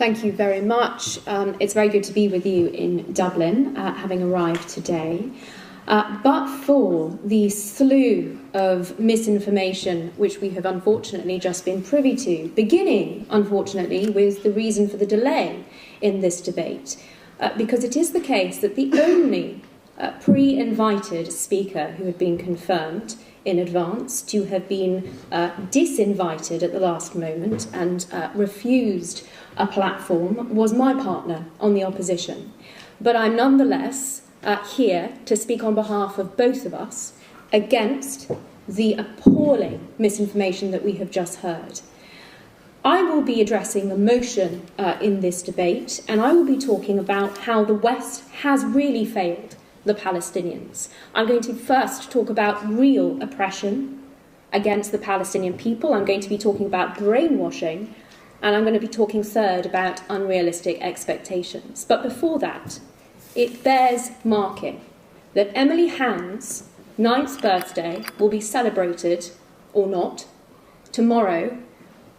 Thank you very much. It's very good to be with you in Dublin, having arrived today. But for the slew of misinformation which we have unfortunately just been privy to, beginning, unfortunately, with the reason for the delay in this debate, because it is the case that the only pre-invited speaker who had been confirmed in advance to have been disinvited at the last moment and refused a platform was my partner on the opposition. But I'm nonetheless here to speak on behalf of both of us against the appalling misinformation that we have just heard. I will be addressing the motion in this debate, and I will be talking about how the West has really failed the Palestinians. I'm going to first talk about real oppression against the Palestinian people. I'm going to be talking about brainwashing, and I'm going to be talking third about unrealistic expectations. But before that, it bears marking that Emily Hand's 9th birthday will be celebrated, or not, tomorrow,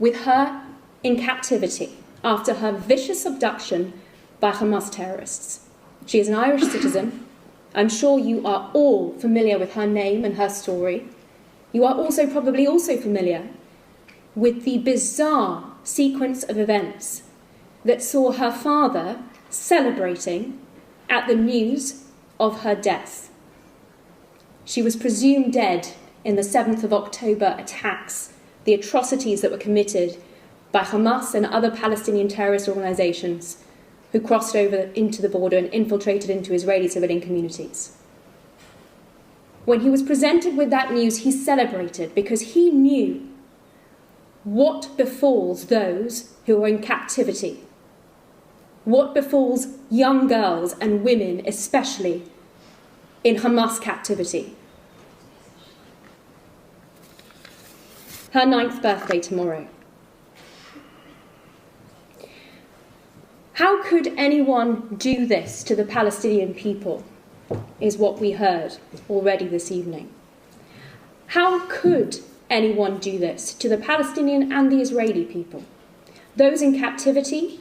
with her in captivity after her vicious abduction by Hamas terrorists. She is an Irish citizen. I'm sure you are all familiar with her name and her story. You are also probably also familiar with the bizarre sequence of events that saw her father celebrating at the news of her death. She was presumed dead in the 7th of October attacks, the atrocities that were committed by Hamas and other Palestinian terrorist organisations who crossed over into the border and infiltrated into Israeli civilian communities. When he was presented with that news, he celebrated because he knew what befalls those who are in captivity, what befalls young girls and women, especially in Hamas captivity. Her 9th birthday tomorrow. How could anyone do this to the Palestinian people, is what we heard already this evening. How could anyone do this to the Palestinian and the Israeli people, those in captivity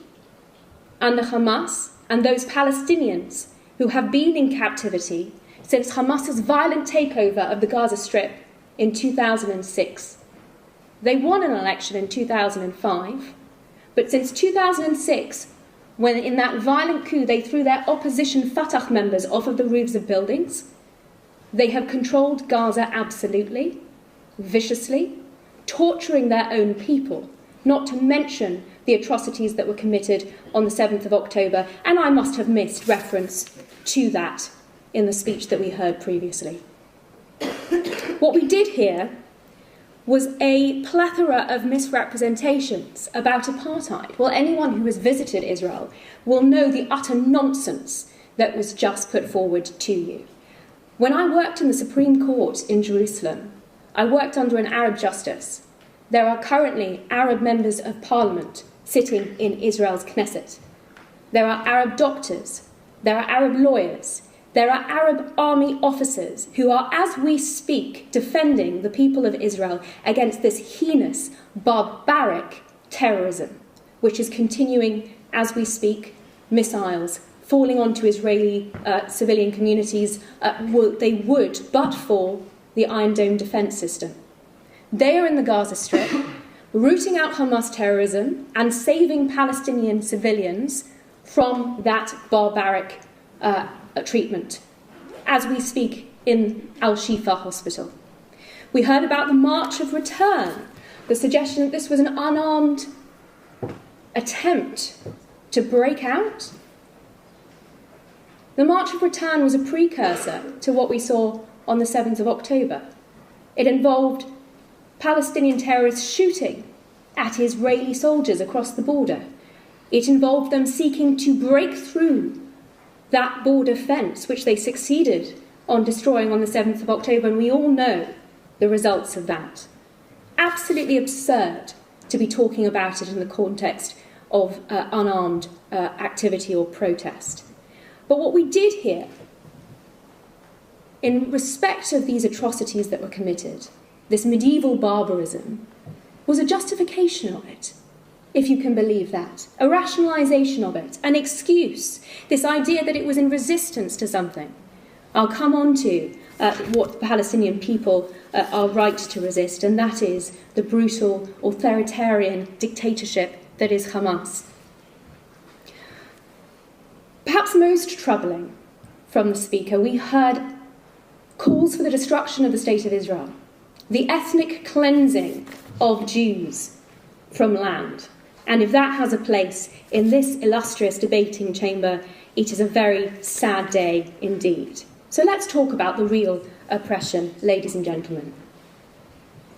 under Hamas, and those Palestinians who have been in captivity since Hamas's violent takeover of the Gaza Strip in 2006. They won an election in 2005, but since 2006, when in that violent coup they threw their opposition Fatah members off of the roofs of buildings, they have controlled Gaza absolutely, viciously, torturing their own people, not to mention the atrocities that were committed on the 7th of October, and I must have missed reference to that in the speech that we heard previously. What we did hear was a plethora of misrepresentations about apartheid. Well, anyone who has visited Israel will know the utter nonsense that was just put forward to you. When I worked in the Supreme Court in Jerusalem, I worked under an Arab justice. There are currently Arab members of parliament sitting in Israel's Knesset. There are Arab doctors. There are Arab lawyers. There are Arab army officers who are, as we speak, defending the people of Israel against this heinous, barbaric terrorism, which is continuing as we speak, missiles falling onto Israeli civilian communities. They would, but for the Iron Dome defence system. They are in the Gaza Strip, rooting out Hamas terrorism and saving Palestinian civilians from that barbaric treatment, as we speak in Al-Shifa Hospital. We heard about the March of Return, the suggestion that this was an unarmed attempt to break out. The March of Return was a precursor to what we saw on the 7th of October. It involved Palestinian terrorists shooting at Israeli soldiers across the border. It involved them seeking to break through that border fence, which they succeeded on destroying on the 7th of October, and we all know the results of that. Absolutely absurd to be talking about it in the context of unarmed activity or protest. But what we did hear, in respect of these atrocities that were committed, this medieval barbarism, was a justification of it. if you can believe that, a rationalisation of it, an excuse, this idea that it was in resistance to something. I'll come on to what the Palestinian people are right to resist, and that is the brutal, authoritarian dictatorship that is Hamas. Perhaps most troubling from the speaker, we heard calls for the destruction of the State of Israel, the ethnic cleansing of Jews from land. And if that has a place in this illustrious debating chamber, it is a very sad day indeed. So let's talk about the real oppression, ladies and gentlemen.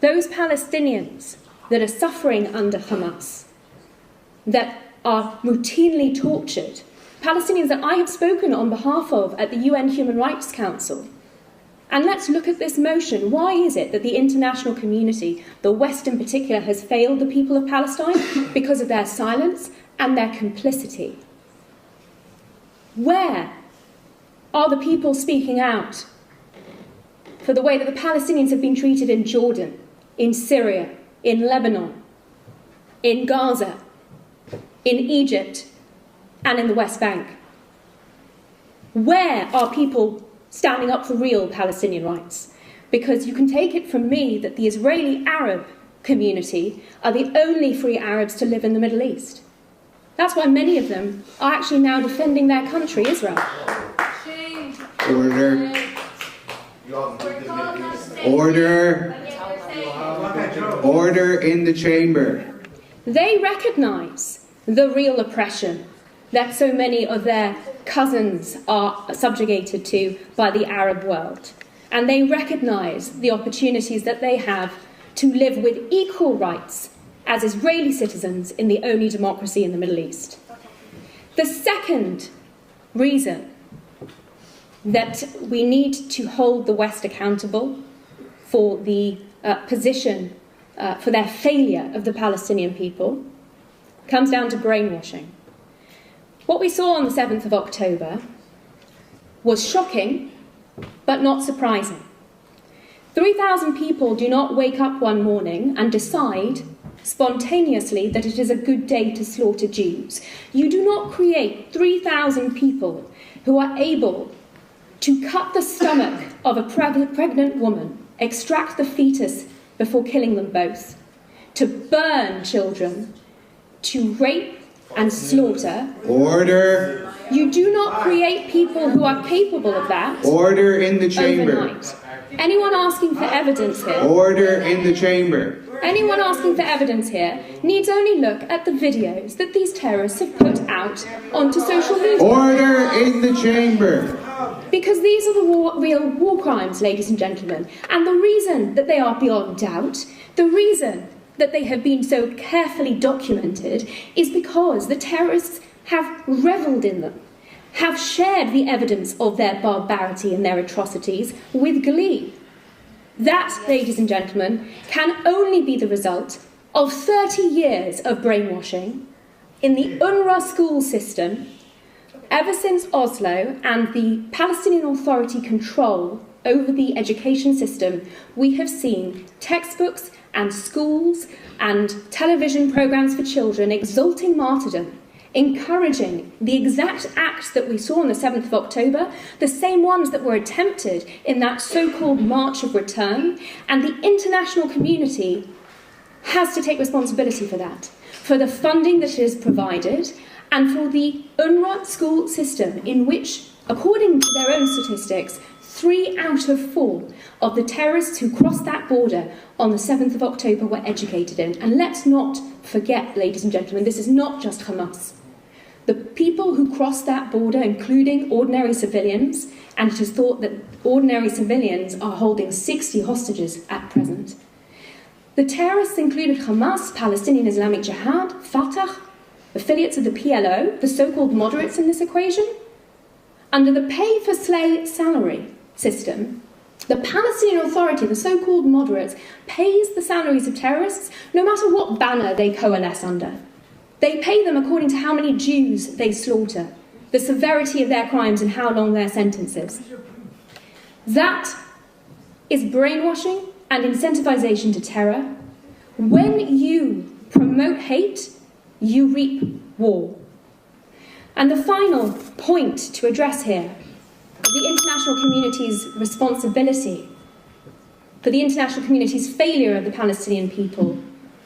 Those Palestinians that are suffering under Hamas, that are routinely tortured, Palestinians that I have spoken on behalf of at the UN Human Rights Council. And let's look at this motion. Why is it that the international community, the West in particular, has failed the people of Palestine? Because of their silence and their complicity. Where are the people speaking out for the way that the Palestinians have been treated in Jordan, in Syria, in Lebanon, in Gaza, in Egypt, and in the West Bank? Where are people standing up for real Palestinian rights? Because you can take it from me that the Israeli Arab community are the only free Arabs to live in the Middle East. That's why many of them are actually now defending their country, Israel. Order. Order. Order in the chamber. They recognise the real oppression that so many of their cousins are subjugated to by the Arab world. And they recognise the opportunities that they have to live with equal rights as Israeli citizens in the only democracy in the Middle East. The second reason that we need to hold the West accountable for the position, for their failure of the Palestinian people, comes down to brainwashing. What we saw on the 7th of October was shocking, but not surprising. 3,000 people do not wake up one morning and decide spontaneously that it is a good day to slaughter Jews. You do not create 3,000 people who are able to cut the stomach of a pregnant woman, extract the fetus before killing them both, to burn children, to rape and slaughter. Order. You do not create people who are capable of that. Order in the chamber. Overnight. Anyone asking for evidence here? Order in the chamber. Anyone asking for evidence here needs only look at the videos that these terrorists have put out onto social media. Order in the chamber. Because these are the real war crimes, ladies and gentlemen. And the reason that they are beyond doubt, the reason that they have been so carefully documented, is because the terrorists have revelled in them, have shared the evidence of their barbarity and their atrocities with glee. That, ladies and gentlemen, can only be the result of 30 years of brainwashing in the UNRWA school system. Ever since Oslo and the Palestinian Authority control over the education system, we have seen textbooks and schools and television programmes for children exalting martyrdom, encouraging the exact acts that we saw on the 7th of October, the same ones that were attempted in that so-called March of Return, and the international community has to take responsibility for that, for the funding that it has provided, and for the UNRWA school system in which, according to their own statistics, 3 out of 4 of the terrorists who crossed that border on the 7th of October were educated in. And let's not forget, ladies and gentlemen, this is not just Hamas. The people who crossed that border, including ordinary civilians, and it is thought that ordinary civilians are holding 60 hostages at present. The terrorists included Hamas, Palestinian Islamic Jihad, Fatah, affiliates of the PLO, the so-called moderates in this equation. Under the pay-for-slay salary system, the Palestinian Authority, the so-called moderates, pays the salaries of terrorists no matter what banner they coalesce under. They pay them according to how many Jews they slaughter, the severity of their crimes and how long their sentences. That is brainwashing and incentivization to terror. When you promote hate you reap war. And the final point to address here, the international community's responsibility for the international community's failure of the Palestinian people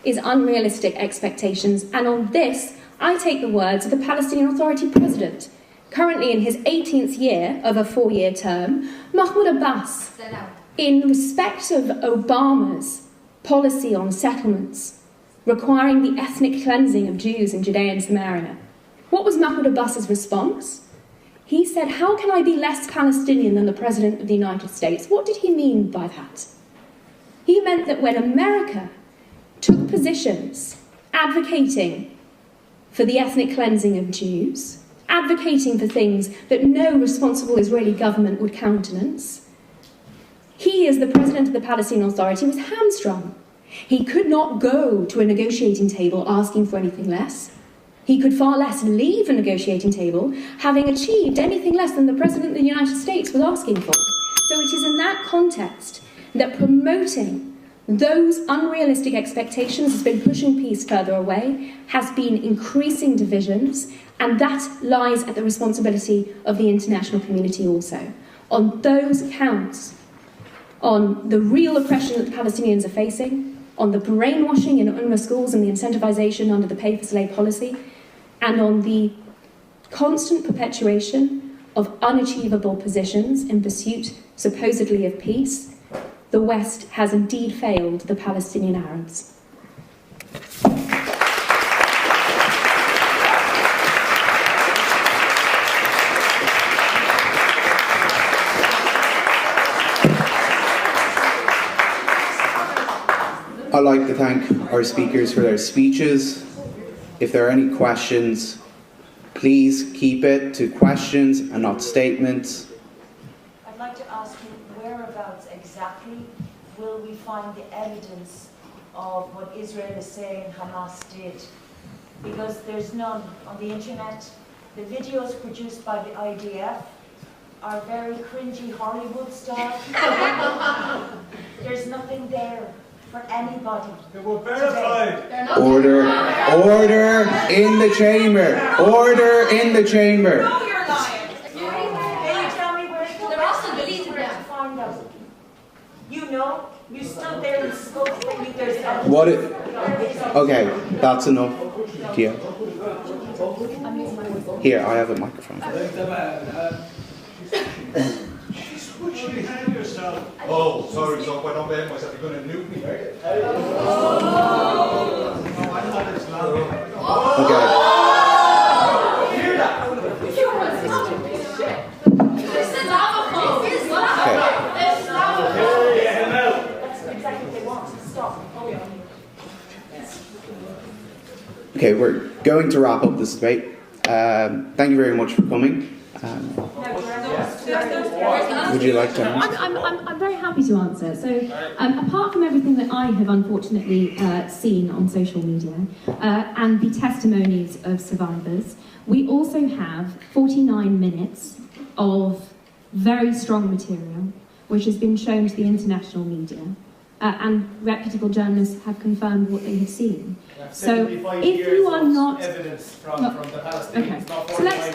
is unrealistic expectations. And on this, I take the words of the Palestinian Authority President, currently in his 18th year of a 4-year term, Mahmoud Abbas, in respect of Obama's policy on settlements, requiring the ethnic cleansing of Jews in Judea and Samaria. What was Mahmoud Abbas's response? He said, how can I be less Palestinian than the President of the United States? What did he mean by that? He meant that when America took positions advocating for the ethnic cleansing of Jews, advocating for things that no responsible Israeli government would countenance, he, as the President of the Palestinian Authority, was hamstrung. He could not go to a negotiating table asking for anything less. He could far less leave a negotiating table having achieved anything less than the President of the United States was asking for. So it is in that context that promoting those unrealistic expectations has been pushing peace further away, has been increasing divisions, and that lies at the responsibility of the international community also. On those counts, on the real oppression that the Palestinians are facing, on the brainwashing in UNRWA schools and the incentivisation under the pay-for-slay policy, and on the constant perpetuation of unachievable positions in pursuit, supposedly, of peace, the West has indeed failed the Palestinian Arabs. I'd like to thank our speakers for their speeches. If there are any questions, please keep it to questions and not statements. I'd like to ask you, whereabouts exactly will we find the evidence of what Israel is saying Hamas did? Because there's none on the internet. The videos produced by the IDF are very cringy Hollywood style. There's nothing there for anybody. They were verified. Order in the chamber. Order in the chamber. No, you're lying. Can you tell me where to find out? You know, you stood there and spoke for me. There's What? Okay, that's enough. Yeah. Here, I have a microphone. Oh, sorry, so if I don't behave myself, you're going to nuke me. Okay, we're going to wrap up this debate. Thank you very much for coming. Would you like to answer? I'm very happy to answer. So, apart from everything that I have unfortunately seen on social media and the testimonies of survivors, we also have 49 minutes of very strong material which has been shown to the international media, and reputable journalists have confirmed what they have seen. So, if you are not evidence from the Palestinians, okay. not So let's.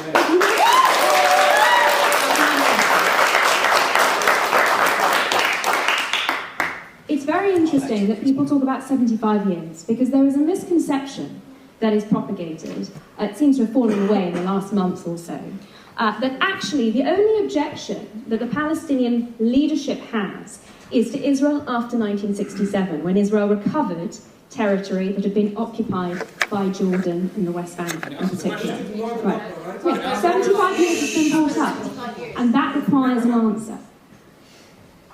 It's very interesting that people talk about 75 years, because there is a misconception that is propagated, it seems to have fallen away in the last month or so, that actually the only objection that the Palestinian leadership has is to Israel after 1967, when Israel recovered territory that had been occupied by Jordan and the West Bank in particular. Right. Yeah, 75 years has been brought up, and that requires an answer.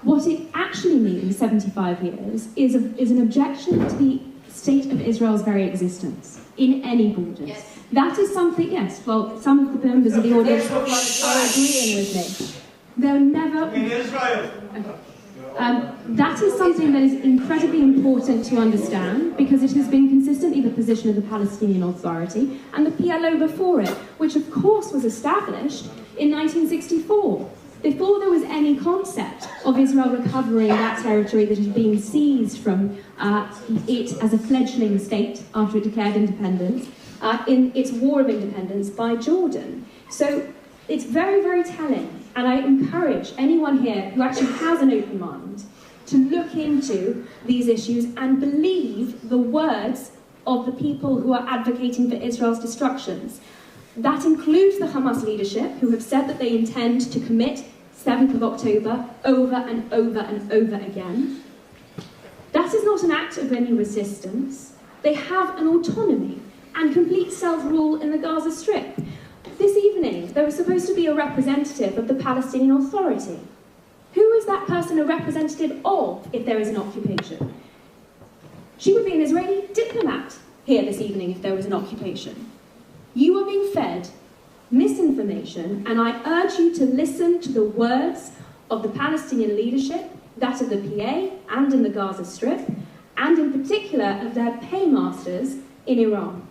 What it actually means, 75 years, is an objection to the state of Israel's very existence in any borders. Yes. That is something, yes, well, some of the members of the audience are agreeing with me. They'll never... In Israel. That is something that is incredibly important to understand, because it has been consistently the position of the Palestinian Authority and the PLO before it, which of course was established in 1964. Before there was any concept of Israel recovering that territory that had been seized from it as a fledgling state after it declared independence, in its war of independence by Jordan. So it's very, very telling, and I encourage anyone here who actually has an open mind to look into these issues and believe the words of the people who are advocating for Israel's destructions. That includes the Hamas leadership, who have said that they intend to commit 7th of October over and over and over again. That is not an act of any resistance. They have an autonomy and complete self-rule in the Gaza Strip. This evening, there was supposed to be a representative of the Palestinian Authority. Who is that person a representative of if there is an occupation? She would be an Israeli diplomat here this evening if there was an occupation. You are being fed misinformation, and I urge you to listen to the words of the Palestinian leadership, that of the PA and in the Gaza Strip, and in particular of their paymasters in Iran.